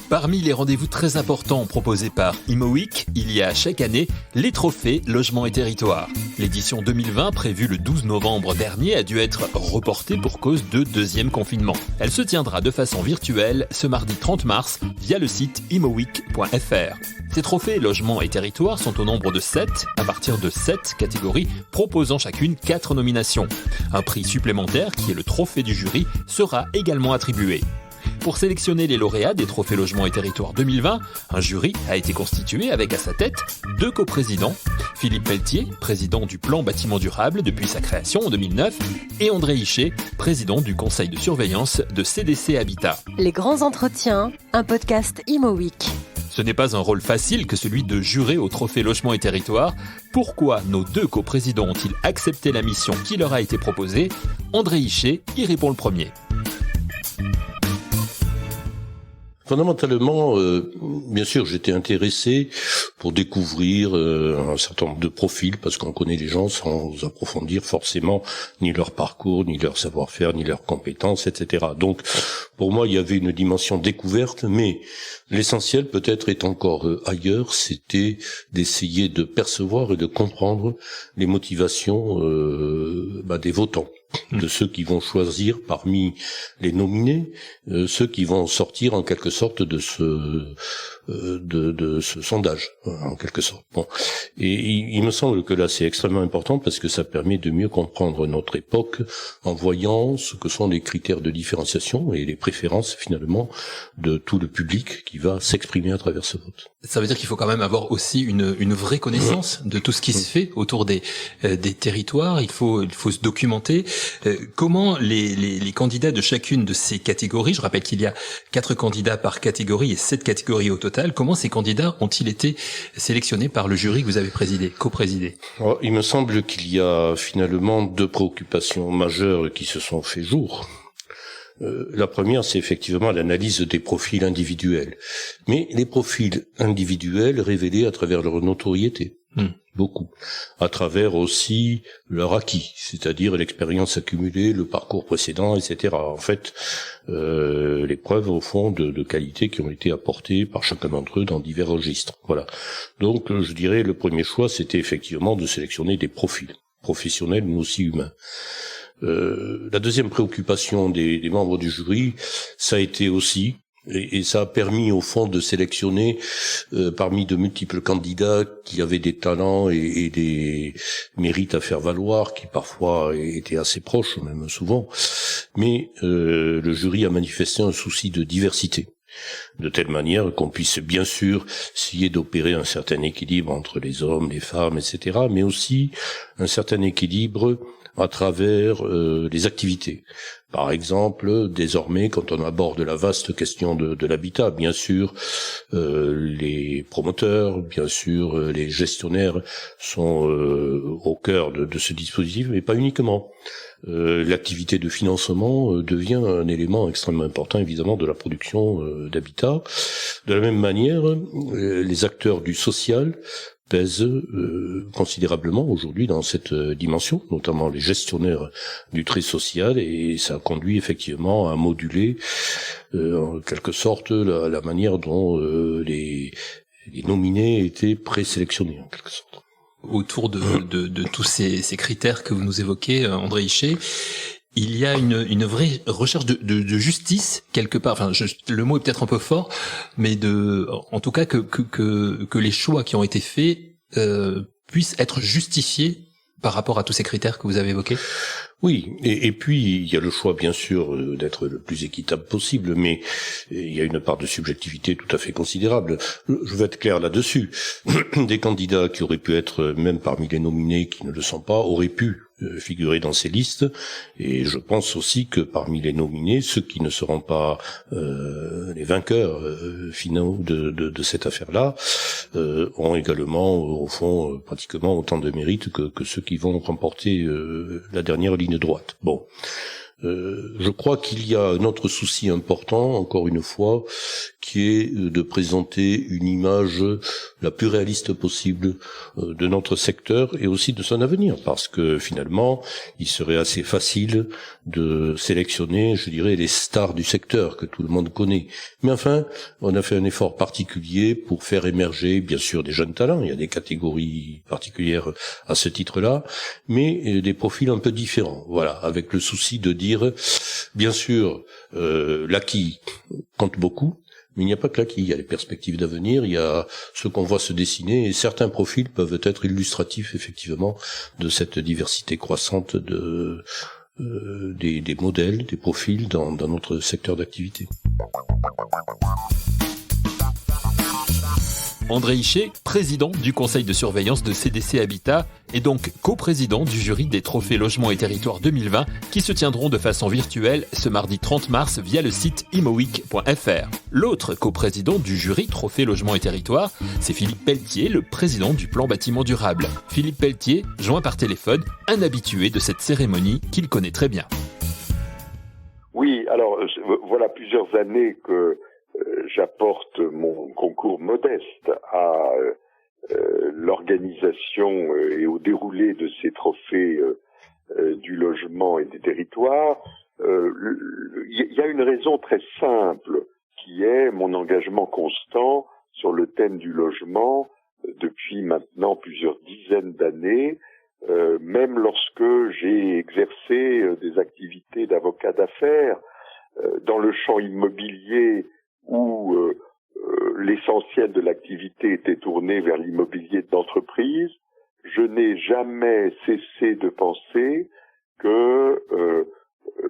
Parmi les rendez-vous très importants proposés par Imo Week, il y a chaque année les trophées Logement et Territoire. L'édition 2020, prévue le 12 novembre dernier, a dû être reportée pour cause de deuxième confinement. Elle se tiendra de façon virtuelle ce mardi 30 mars via le site imoweek.fr. Ces trophées Logement et Territoire sont au nombre de 7, à partir de 7 catégories proposant chacune 4 nominations. Un prix supplémentaire, qui est le trophée du jury, sera également attribué. Pour sélectionner les lauréats des trophées Logement et Territoire 2020, un jury a été constitué avec à sa tête 2 coprésidents, Philippe Pelletier, président du plan bâtiment durable depuis sa création en 2009, et André Hichet, président du conseil de surveillance de CDC Habitat. Les grands entretiens, un podcast Imo Week. Ce n'est pas un rôle facile que celui de jurer au trophée Logement et Territoire. Pourquoi nos 2 coprésidents ont-ils accepté la mission qui leur a été proposée ? André Hichet y répond le premier. Fondamentalement, bien sûr, j'étais intéressé pour découvrir un certain nombre de profils, parce qu'on connaît les gens sans approfondir forcément ni leur parcours, ni leur savoir-faire, ni leurs compétences, etc. Donc, pour moi, il y avait une dimension découverte, mais l'essentiel peut-être est encore ailleurs, c'était d'essayer de percevoir et de comprendre les motivations des votants, de ceux qui vont choisir parmi les nominés, ceux qui vont sortir en quelque sorte de ce sondage, en quelque sorte. Bon. Et il me semble que là c'est extrêmement important parce que ça permet de mieux comprendre notre époque en voyant ce que sont les critères de différenciation et les préférences finalement de tout le public qui va s'exprimer à travers ce vote. Ça veut dire qu'il faut quand même avoir aussi une vraie connaissance de tout ce qui se fait autour des territoires. Il faut se documenter. Comment les candidats de chacune de ces catégories, je rappelle qu'il y a 4 candidats par catégorie et 7 catégories au total, comment ces candidats ont-ils été sélectionnés par le jury que vous avez coprésidé ? Alors, il me semble qu'il y a finalement 2 préoccupations majeures qui se sont fait jour. La première, c'est effectivement l'analyse des profils individuels. Mais les profils individuels révélés à travers leur notoriété. Beaucoup. À travers aussi leur acquis, c'est-à-dire l'expérience accumulée, le parcours précédent, etc. En fait, les preuves au fond de qualité qui ont été apportées par chacun d'entre eux dans divers registres. Voilà. Donc, je dirais, le premier choix, c'était effectivement de sélectionner des profils professionnels, mais aussi humains. La deuxième préoccupation des membres du jury, ça a été aussi, et ça a permis au fond de sélectionner parmi de multiples candidats qui avaient des talents et des mérites à faire valoir, qui parfois étaient assez proches, même souvent, mais le jury a manifesté un souci de diversité, de telle manière qu'on puisse bien sûr essayer d'opérer un certain équilibre entre les hommes, les femmes, etc., mais aussi un certain équilibre à travers les activités. Par exemple, désormais, quand on aborde la vaste question de l'habitat, bien sûr, les promoteurs, bien sûr, les gestionnaires sont au cœur de ce dispositif, mais pas uniquement. L'activité de financement devient un élément extrêmement important, évidemment, de la production d'habitat. De la même manière, les acteurs du social pèsent considérablement aujourd'hui dans cette dimension, notamment les gestionnaires du trait social, et ça conduit effectivement à moduler en quelque sorte la manière dont les nominés étaient présélectionnés, en quelque sorte. Autour de tous ces critères que vous nous évoquez, André Hichet, il y a une vraie recherche de justice quelque part. Enfin, le mot est peut-être un peu fort, mais en tout cas que les choix qui ont été faits puissent être justifiés par rapport à tous ces critères que vous avez évoqués. Oui, et puis il y a le choix bien sûr d'être le plus équitable possible, mais il y a une part de subjectivité tout à fait considérable. Je vais être clair là-dessus. Des candidats qui auraient pu être, même parmi les nominés qui ne le sont pas, auraient pu figurer dans ces listes, et je pense aussi que parmi les nominés, ceux qui ne seront pas les vainqueurs finaux de cette affaire-là ont également, au fond, pratiquement autant de mérite que ceux qui vont remporter la dernière ligne droite. Bon. Je crois qu'il y a un autre souci important, encore une fois, qui est de présenter une image la plus réaliste possible de notre secteur et aussi de son avenir, parce que finalement, il serait assez facile de sélectionner, je dirais, les stars du secteur que tout le monde connaît. Mais enfin, on a fait un effort particulier pour faire émerger, bien sûr, des jeunes talents. Il y a des catégories particulières à ce titre-là, mais des profils un peu différents. Voilà, avec le souci de dire, bien sûr, l'acquis compte beaucoup, mais il n'y a pas que l'acquis, il y a les perspectives d'avenir, il y a ce qu'on voit se dessiner, et certains profils peuvent être illustratifs, effectivement, de cette diversité croissante des modèles, des profils dans notre secteur d'activité. André Hichet, président du conseil de surveillance de CDC Habitat, et donc coprésident du jury des Trophées Logement et Territoire 2020 qui se tiendront de façon virtuelle ce mardi 30 mars via le site imoweek.fr. L'autre coprésident du jury Trophées Logement et Territoire, c'est Philippe Pelletier, le président du plan bâtiment durable. Philippe Pelletier, joint par téléphone, un habitué de cette cérémonie qu'il connaît très bien. Oui, alors voilà plusieurs années que j'apporte mon concours modeste à l'organisation et au déroulé de ces trophées du logement et des territoires. Il y a une raison très simple qui est mon engagement constant sur le thème du logement depuis maintenant plusieurs dizaines d'années, même lorsque j'ai exercé des activités d'avocat d'affaires dans le champ immobilier où l'essentiel de l'activité était tourné vers l'immobilier d'entreprise. Je n'ai jamais cessé de penser que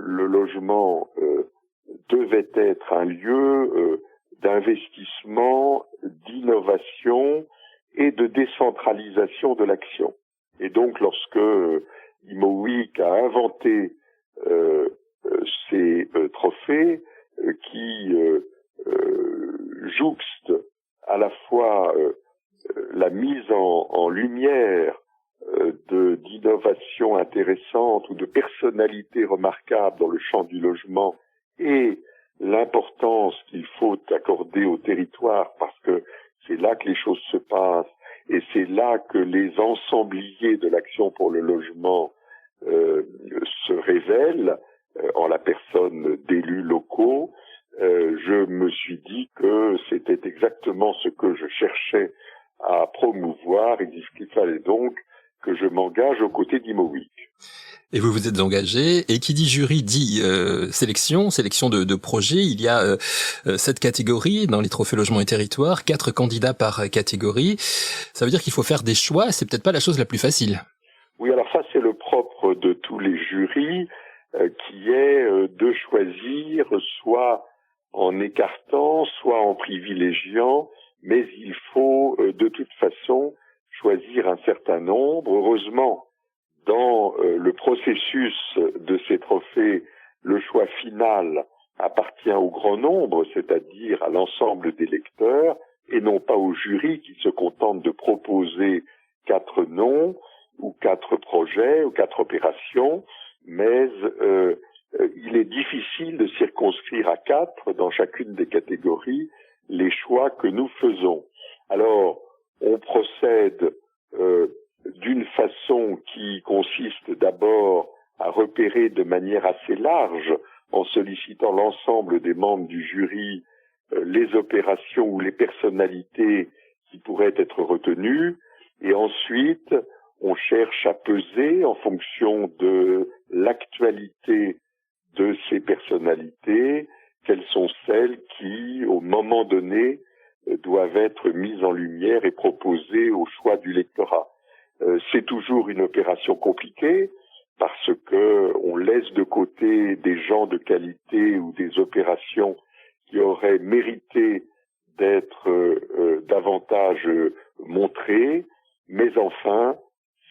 le logement devait être un lieu d'investissement, d'innovation et de décentralisation de l'action. Et donc, lorsque ImoWeek a inventé ces trophées qui jouxte à la fois la mise en lumière d'innovations intéressantes ou de personnalités remarquables dans le champ du logement et l'importance qu'il faut accorder au territoire parce que c'est là que les choses se passent et c'est là que les ensembliers de l'action pour le logement se révèlent en la personne d'élus locaux. Je me suis dit que c'était exactement ce que je cherchais à promouvoir et qu'il fallait donc que je m'engage aux côtés d'ImoWeek. Et vous vous êtes engagé, et qui dit jury dit sélection de projets. Il y a 7 catégories dans les trophées logement et territoire, 4 candidats par catégorie. Ça veut dire qu'il faut faire des choix, c'est peut-être pas la chose la plus facile. Oui, alors ça c'est le propre de tous les jurys, qui est de choisir soit en écartant, soit en privilégiant, mais il faut de toute façon choisir un certain nombre. Heureusement, dans le processus de ces trophées, le choix final appartient au grand nombre, c'est-à-dire à l'ensemble des lecteurs, et non pas au jury qui se contente de proposer 4 noms, ou 4 projets, ou 4 opérations, mais il est difficile de circonscrire à 4 dans chacune des catégories les choix que nous faisons. Alors, on procède d'une façon qui consiste d'abord à repérer de manière assez large, en sollicitant l'ensemble des membres du jury, les opérations ou les personnalités qui pourraient être retenues, et ensuite on cherche à peser en fonction de l'actualité de ces personnalités, quelles sont celles qui, au moment donné, doivent être mises en lumière et proposées au choix du lectorat. C'est toujours une opération compliquée parce que on laisse de côté des gens de qualité ou des opérations qui auraient mérité d'être davantage montrées, mais enfin,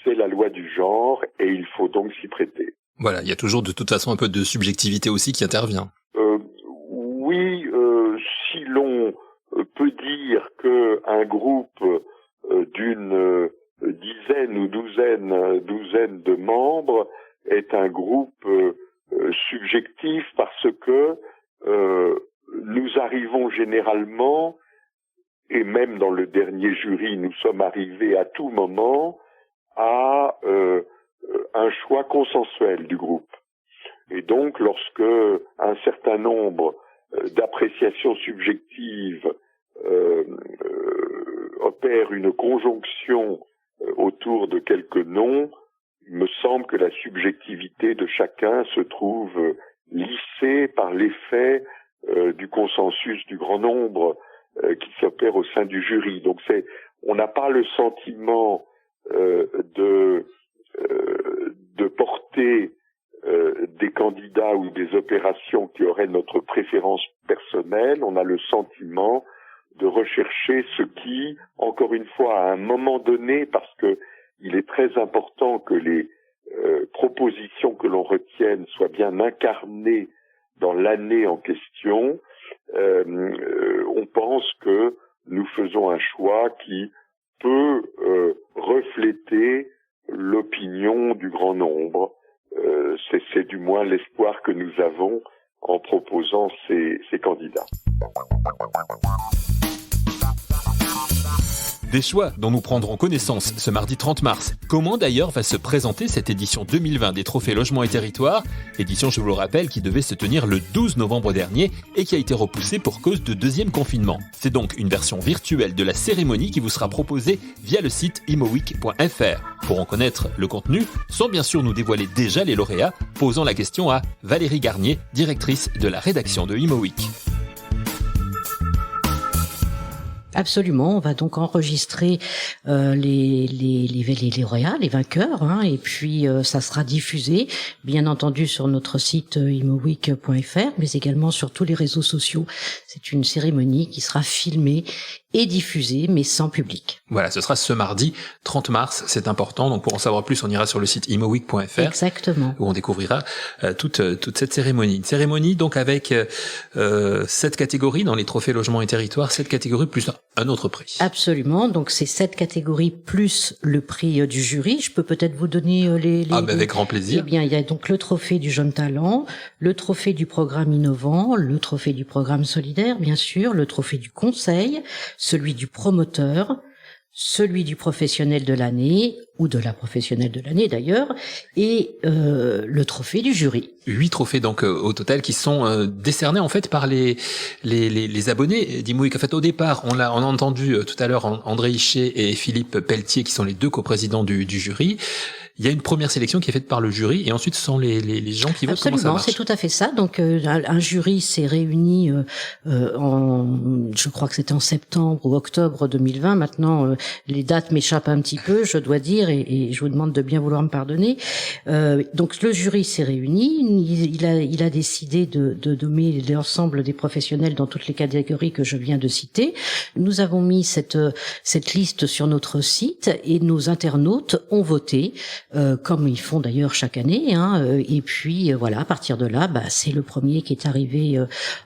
c'est la loi du genre et il faut donc s'y prêter. Voilà, il y a toujours de toute façon un peu de subjectivité aussi qui intervient. Oui, si l'on peut dire que un groupe d'une dizaine ou douzaine de membres est un groupe subjectif parce que nous arrivons généralement, et même dans le dernier jury, nous sommes arrivés à tout moment à un choix consensuel du groupe. Et donc, lorsque un certain nombre d'appréciations subjectives opèrent une conjonction autour de quelques noms, il me semble que la subjectivité de chacun se trouve lissée par l'effet du consensus du grand nombre qui s'opère au sein du jury. Donc on n'a pas le sentiment de porter des candidats ou des opérations qui auraient notre préférence personnelle. On a le sentiment de rechercher ce qui, encore une fois, à un moment donné, parce que il est très important que les propositions que l'on retienne soient bien incarnées dans l'année en question, on pense que nous faisons un choix qui peut refléter l'opinion du grand nombre. C'est du moins l'espoir que nous avons en proposant ces candidats. Des choix dont nous prendrons connaissance ce mardi 30 mars. Comment d'ailleurs va se présenter cette édition 2020 des Trophées Logement et Territoire, édition, je vous le rappelle, qui devait se tenir le 12 novembre dernier et qui a été repoussée pour cause de deuxième confinement. C'est donc une version virtuelle de la cérémonie qui vous sera proposée via le site imoweek.fr. Pour en connaître le contenu, sans bien sûr nous dévoiler déjà les lauréats, posons la question à Valérie Garnier, directrice de la rédaction de ImoWeek. Absolument, on va donc enregistrer les lauréats, les vainqueurs, et puis ça sera diffusé, bien entendu, sur notre site imoweek.fr, mais également sur tous les réseaux sociaux. C'est une cérémonie qui sera filmée et diffusée, mais sans public. Voilà, ce sera ce mardi 30 mars, c'est important. Donc pour en savoir plus, on ira sur le site imoweek.fr. Exactement. Où on découvrira toute cette cérémonie. Une cérémonie donc avec 7 catégories dans les trophées logement et territoire, 7 catégories plus un autre prix. Absolument, donc c'est 7 catégories plus le prix du jury. Je peux peut-être vous donner les avec grand plaisir. Eh bien, il y a donc le trophée du jeune talent, le trophée du programme innovant, le trophée du programme solidaire, bien sûr, le trophée du conseil, celui du promoteur, celui du professionnel de l'année, ou de la professionnelle de l'année d'ailleurs, et le trophée du jury. 8 trophées donc au total qui sont décernés en fait par les abonnés d'ImoWeek. En fait, au départ, on a entendu tout à l'heure André Hichet et Philippe Pelletier qui sont les deux coprésidents du jury. Il y a une première sélection qui est faite par le jury et ensuite ce sont les gens qui votent. Absolument, comment ça marche. c'est tout à fait ça. Donc un jury s'est réuni je crois que c'était en septembre ou octobre 2020. Maintenant, les dates m'échappent un petit peu, je dois dire, et je vous demande de bien vouloir me pardonner. Donc le jury s'est réuni, il a décidé de nommer l'ensemble des professionnels dans toutes les catégories que je viens de citer. Nous avons mis cette liste sur notre site et nos internautes ont voté. Comme ils font d'ailleurs chaque année, et puis voilà, à partir de là, c'est le premier qui est arrivé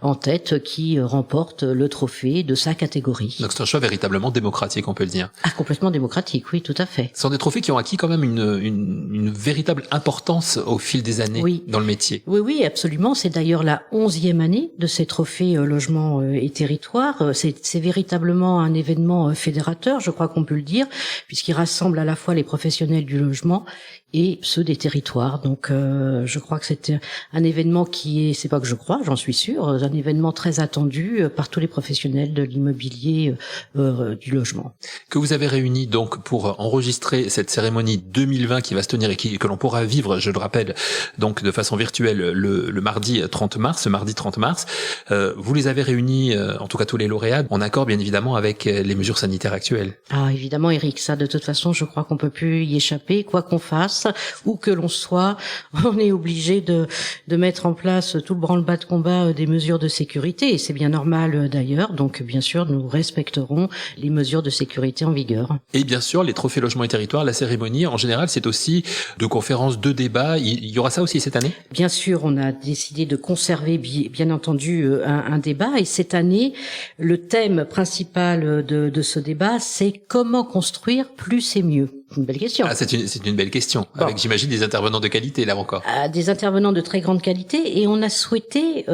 en tête qui remporte le trophée de sa catégorie. Donc c'est un choix véritablement démocratique, on peut le dire. Ah, complètement démocratique, oui, tout à fait. Ce sont des trophées qui ont acquis quand même une véritable importance au fil des années dans le métier. Oui, absolument. C'est d'ailleurs la 11e année de ces trophées logement et territoire. C'est véritablement un événement fédérateur, je crois qu'on peut le dire, puisqu'il rassemble à la fois les professionnels du logement et ceux des territoires. Donc je crois que c'est un événement c'est pas que je crois, j'en suis sûre, un événement très attendu par tous les professionnels de l'immobilier du logement. Que vous avez réuni donc pour enregistrer cette cérémonie 2020 qui va se tenir et que l'on pourra vivre, je le rappelle, donc de façon virtuelle le mardi 30 mars, ce mardi 30 mars. Vous les avez réunis, en tout cas tous les lauréats, en accord bien évidemment avec les mesures sanitaires actuelles. Ah évidemment Eric, ça de toute façon je crois qu'on peut plus y échapper, quoi qu'on fasse, où que l'on soit, on est obligé de mettre en place tout le branle-bas de combat des mesures de sécurité, et c'est bien normal d'ailleurs, donc bien sûr nous respecterons les mesures de sécurité en vigueur. Et bien sûr, les trophées logement et territoire, la cérémonie en général c'est aussi de conférences, de débats, il y aura ça aussi cette année ? Bien sûr, on a décidé de conserver bien entendu un débat, et cette année, le thème principal de ce débat, c'est comment construire plus et mieux. une belle question. Ah, c'est une belle question. Bon. Avec, j'imagine, des intervenants de qualité, là encore. Des intervenants de très grande qualité, et on a souhaité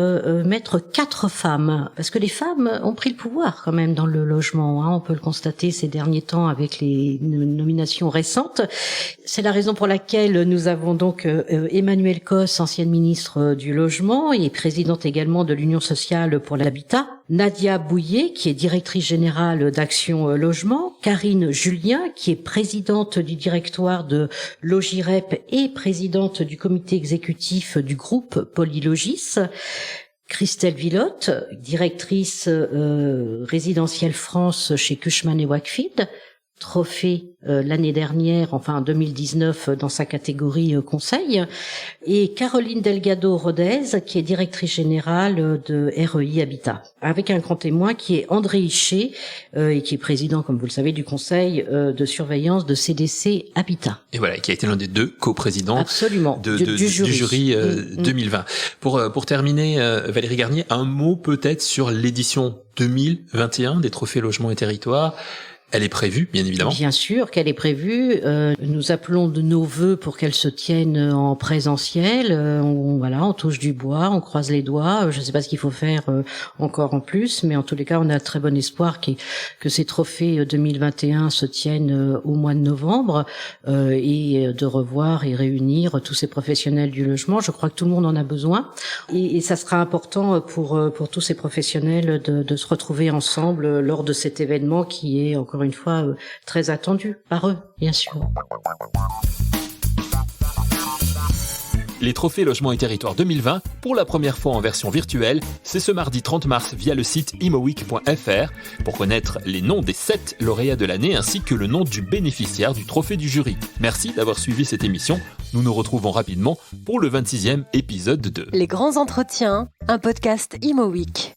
mettre 4 femmes, parce que les femmes ont pris le pouvoir quand même dans le logement, hein, on peut le constater ces derniers temps avec les nominations récentes. C'est la raison pour laquelle nous avons donc Emmanuelle Cos, ancienne ministre du Logement et présidente également de l'Union sociale pour l'habitat, Nadia Bouillet, qui est directrice générale d'Action Logement, Karine Julien, qui est présidente du directoire de Logirep et présidente du comité exécutif du groupe Polylogis, Christelle Villotte, directrice résidentielle France chez Cushman & Wakefield, trophée l'année dernière, enfin en 2019, dans sa catégorie conseil, et Caroline Delgado Rodez, qui est directrice générale de REI Habitat, avec un grand témoin qui est André Hichet, et qui est président, comme vous le savez, du conseil de surveillance de CDC Habitat. Et voilà, qui a été l'un des 2 coprésidents Absolument, du jury 2020. Pour terminer, Valérie Garnier, un mot peut-être sur l'édition 2021 des Trophées Logement et Territoire. Elle est prévue, bien évidemment. Bien sûr qu'elle est prévue. Nous appelons de nos vœux pour qu'elle se tienne en présentiel. On touche du bois, on croise les doigts. Je ne sais pas ce qu'il faut faire encore en plus, mais en tous les cas, on a très bon espoir que ces trophées 2021 se tiennent au mois de novembre et de revoir et réunir tous ces professionnels du logement. Je crois que tout le monde en a besoin et ça sera important pour tous ces professionnels de se retrouver ensemble lors de cet événement qui est encore une fois très attendu par eux, bien sûr. Les Trophées Logement et Territoire 2020, pour la première fois en version virtuelle, c'est ce mardi 30 mars via le site imoweek.fr pour connaître les noms des 7 lauréats de l'année ainsi que le nom du bénéficiaire du trophée du jury. Merci d'avoir suivi cette émission. Nous nous retrouvons rapidement pour le 26e épisode de Les grands entretiens, un podcast Imo Week.